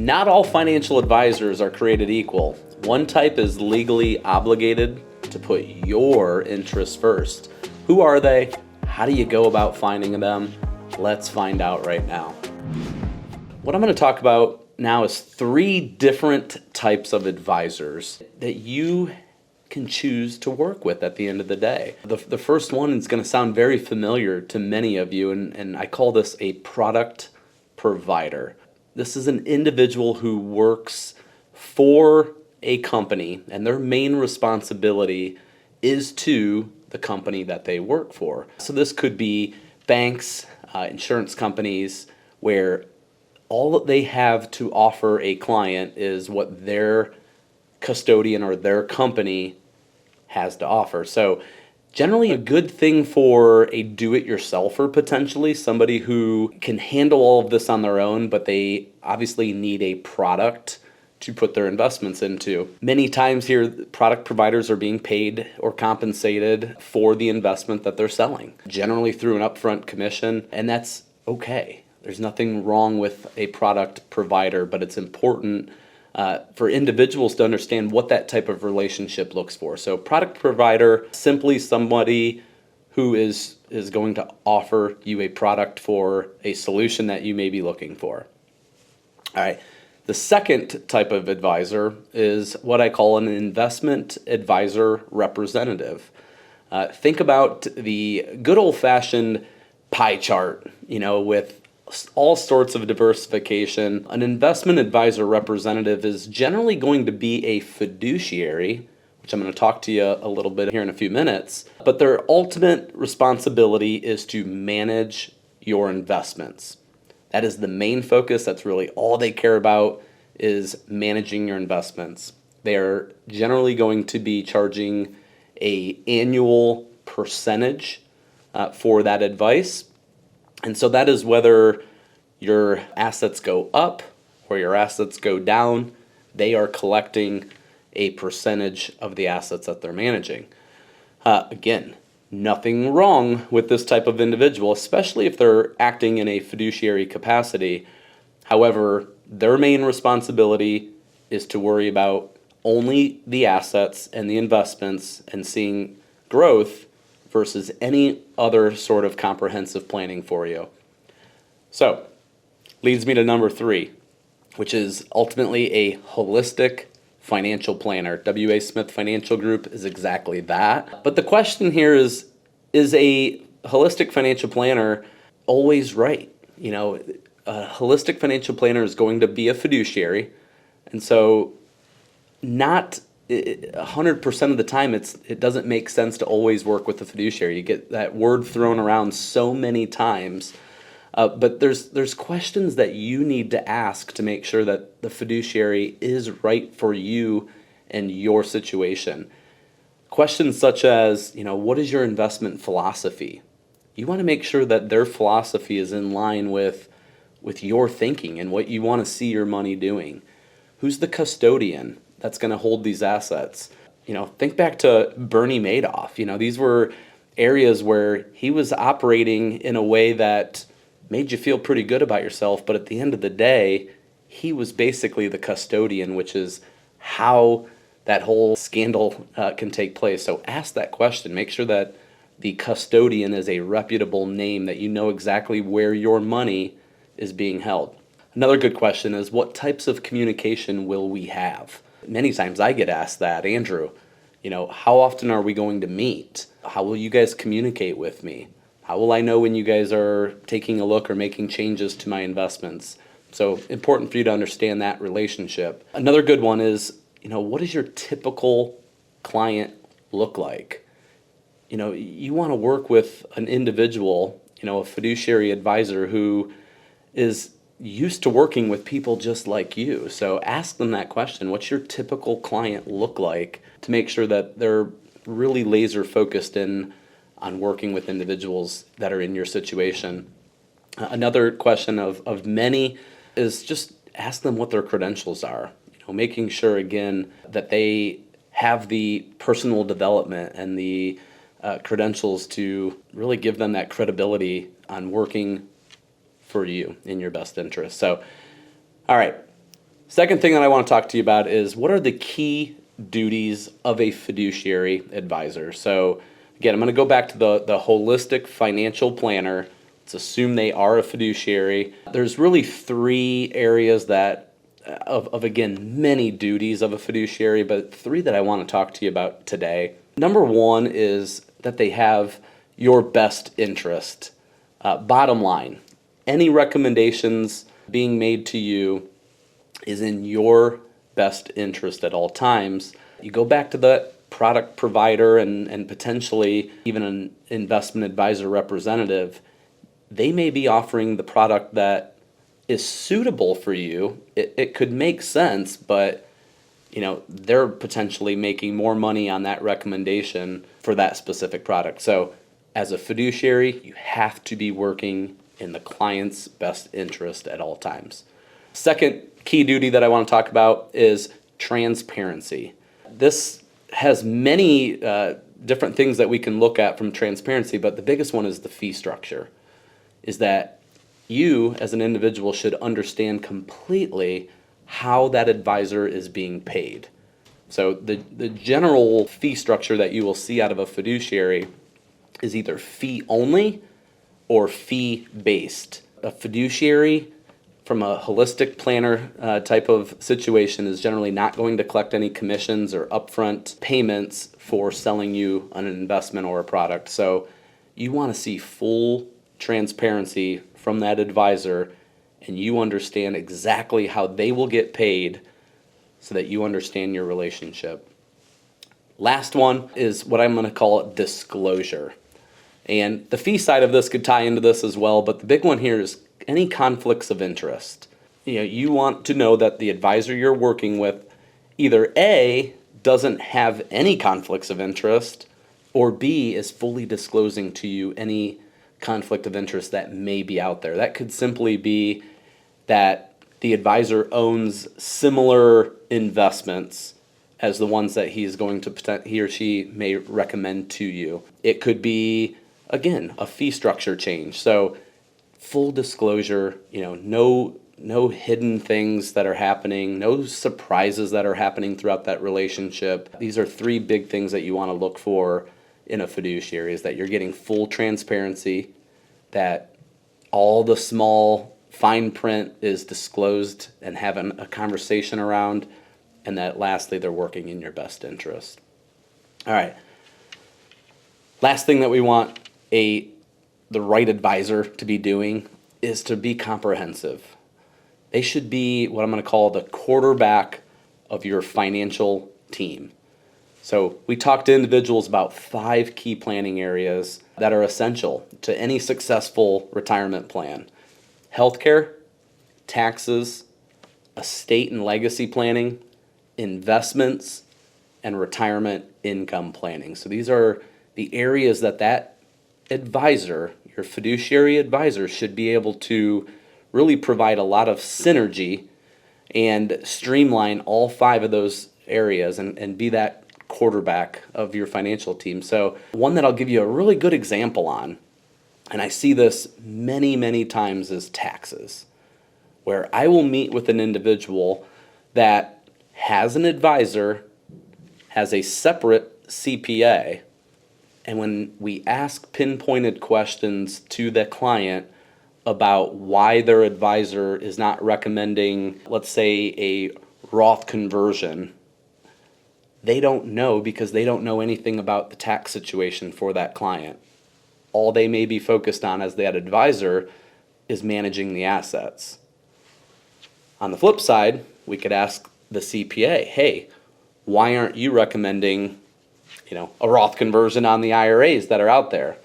Not all financial advisors are created equal. One type is legally obligated to put your interests first. Who are they? How do you go about finding them? Let's find out right now. What I'm going to talk about now is 3 different types of advisors that you can choose to work with at the end of the day. The first one is going to sound very familiar to many of you, and I call this a product provider. This is an individual who works for a company, and their main responsibility is to the company that they work for. So this could be banks, insurance companies, where all that they have to offer a client is what their custodian or their company has to offer. So generally a good thing for a do-it-yourselfer, potentially somebody who can handle all of this on their own, but they obviously need a product to put their investments into. Many times here, product providers are being paid or compensated for the investment that they're selling, generally through an upfront commission, and that's okay. There's nothing wrong with a product provider, but it's important for individuals to understand what that type of relationship looks for. So product provider, simply somebody who is going to offer you a product for a solution that you may be looking for. All right. The second type of advisor is what I call an investment advisor representative. Think about the good old-fashioned pie chart, with all sorts of diversification. An investment advisor representative is generally going to be a fiduciary, which I'm going to talk to you a little bit here in a few minutes, but their ultimate responsibility is to manage your investments. That is the main focus. That's really all they care about, is managing your investments. They're generally going to be charging an annual percentage for that advice. And so that is whether your assets go up or your assets go down, they are collecting a percentage of the assets that they're managing. Again, nothing wrong with this type of individual, especially if they're acting in a fiduciary capacity. However, their main responsibility is to worry about only the assets and the investments and seeing growth versus any other sort of comprehensive planning for you. So, leads me to number 3, which is ultimately a holistic financial planner. W.A. Smith Financial Group is exactly that. But the question here is a holistic financial planner always right? A holistic financial planner is going to be a fiduciary, and so not 100% of the time it doesn't make sense to always work with a fiduciary. You get that word thrown around so many times, but there's questions that you need to ask to make sure that the fiduciary is right for you and your situation. Questions such as, what is your investment philosophy? You want to make sure that their philosophy is in line with your thinking and what you want to see your money doing. Who's the custodian that's going to hold these assets? Think back to Bernie Madoff. These were areas where he was operating in a way that made you feel pretty good about yourself, but at the end of the day, he was basically the custodian, which is how that whole scandal can take place. So ask that question. Make sure that the custodian is a reputable name, that you know exactly where your money is being held. Another good question is, what types of communication will we have? Many times I get asked that, Andrew, how often are we going to meet? How will you guys communicate with me? How will I know when you guys are taking a look or making changes to my investments? So important for you to understand that relationship. Another good one is, what does your typical client look like? You want to work with an individual, a fiduciary advisor who is used to working with people just like you. So ask them that question. What's your typical client look like, to make sure that they're really laser focused in on working with individuals that are in your situation. Another question of many is just ask them what their credentials are. Making sure, again, that they have the personal development and the credentials to really give them that credibility on working for you in your best interest. So, all right, Second thing that I want to talk to you about is what are the key duties of a fiduciary advisor. So again, I'm going to go back to the holistic financial planner. Let's assume they are a fiduciary. There's really three areas that of again many duties of a fiduciary, but three that I want to talk to you about today. Number one is that they have your best interest. Bottom line, any recommendations being made to you is in your best interest at all times. You go back to the product provider and potentially even an investment advisor representative, they may be offering the product that is suitable for you. It could make sense, but they're potentially making more money on that recommendation for that specific product. So as a fiduciary, you have to be working in the client's best interest at all times. Second key duty that I want to talk about is transparency. This has many different things that we can look at from transparency, but the biggest one is the fee structure. Is that you as an individual should understand completely how that advisor is being paid. So the general fee structure that you will see out of a fiduciary is either fee only or fee based. A fiduciary from a holistic planner type of situation is generally not going to collect any commissions or upfront payments for selling you an investment or a product. So you want to see full transparency from that advisor, and you understand exactly how they will get paid so that you understand your relationship. Last one is what I'm going to call disclosure. And the fee side of this could tie into this as well, but the big one here is any conflicts of interest. You want to know that the advisor you're working with either A, doesn't have any conflicts of interest, or B, is fully disclosing to you any conflict of interest that may be out there. That could simply be that the advisor owns similar investments as the ones that he or she may recommend to you. It could be, again, a fee structure change. So full disclosure, no hidden things that are happening, no surprises that are happening throughout that relationship. These are three big things that you want to look for in a fiduciary, is that you're getting full transparency, that all the small fine print is disclosed and having a conversation around, and that lastly, they're working in your best interest. All right. Last thing that we want the right advisor to be doing is to be comprehensive. They should be what I'm going to call the quarterback of your financial team. So we talked to individuals about 5 key planning areas that are essential to any successful retirement plan: healthcare, taxes, estate and legacy planning, investments, and retirement income planning. So these are the areas that advisor, your fiduciary advisor, should be able to really provide a lot of synergy and streamline all 5 of those areas and be that quarterback of your financial team. So one that I'll give you a really good example on, and I see this many, many times, is taxes, where I will meet with an individual that has an advisor, has a separate CPA, and when we ask pinpointed questions to the client about why their advisor is not recommending, let's say, a Roth conversion, they don't know, because they don't know anything about the tax situation for that client. All they may be focused on as that advisor is managing the assets. On the flip side, we could ask the CPA, hey, why aren't you recommending a Roth conversion on the IRAs that are out there?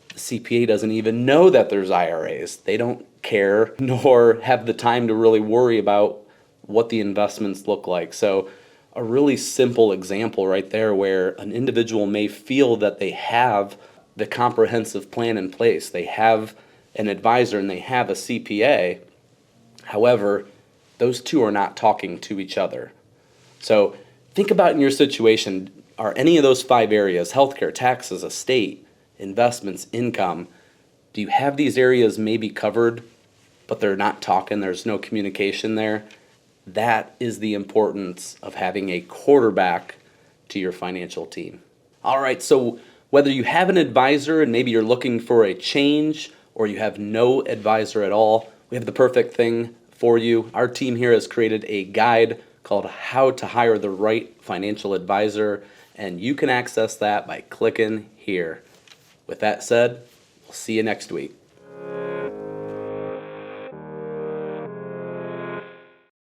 The CPA doesn't even know that there's IRAs. They don't care, nor have the time to really worry about what the investments look like. So a really simple example right there, where an individual may feel that they have the comprehensive plan in place. They have an advisor and they have a CPA. However, those two are not talking to each other. So think about in your situation, are any of those 5 areas, healthcare, taxes, estate, investments, income, do you have these areas maybe covered, but they're not talking, there's no communication there? That is the importance of having a quarterback to your financial team. All right, so whether you have an advisor and maybe you're looking for a change, or you have no advisor at all, we have the perfect thing for you. Our team here has created a guide called How to Hire the Right Financial Advisor, and you can access that by clicking here. With that said, we'll see you next week.